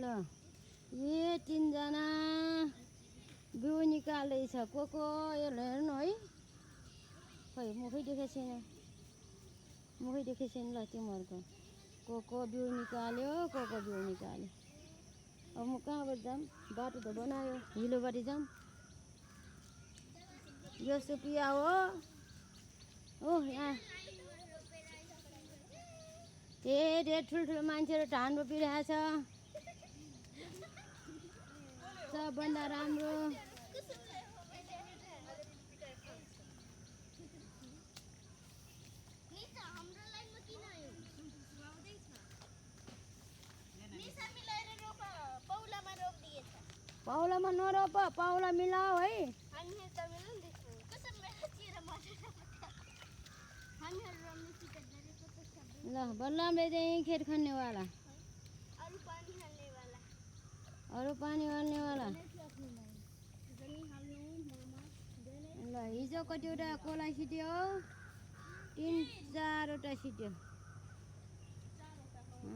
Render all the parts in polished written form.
ल ए तिनजना बिउ निकाल्दैछ को हेर्नु है खै मुखै देखेको छैन ल तिमीहरूको को बिउ निकाल्यो को बिउ निकाल्यो अब म कहाँबाट जाऊँ बाटो त बनायो हिलोबाटै जाऊँ यो सुपिया हो यहाँ धेरै ठुल्ठुलो मान्छेहरू धान रोपिरहेछ सबभन्दा राम्रो पाउलामा नरोप पाउला मिलाऊ है ल बल्लमले चाहिँ खेत खन्नेवाला अरू पानी हाल्नेवाला ल हिजो कतिवटा कोला सिट्यो 3-4वटा सिट्यो 1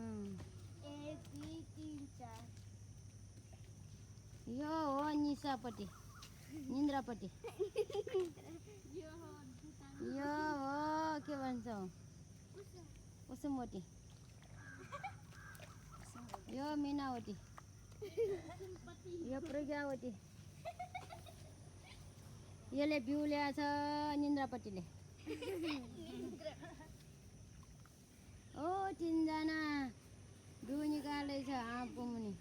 2 3 4 यो हो निशापट्टि निन्द्रापट्टि यो हो के भन्छ कुसुमवटी यो मिनावटी यो प्रज्ञावती यसले बिउ ल्याएछ निन्द्रापट्टिले ओ तिनजना बिउ निकाल्दैछ आँपको मुनि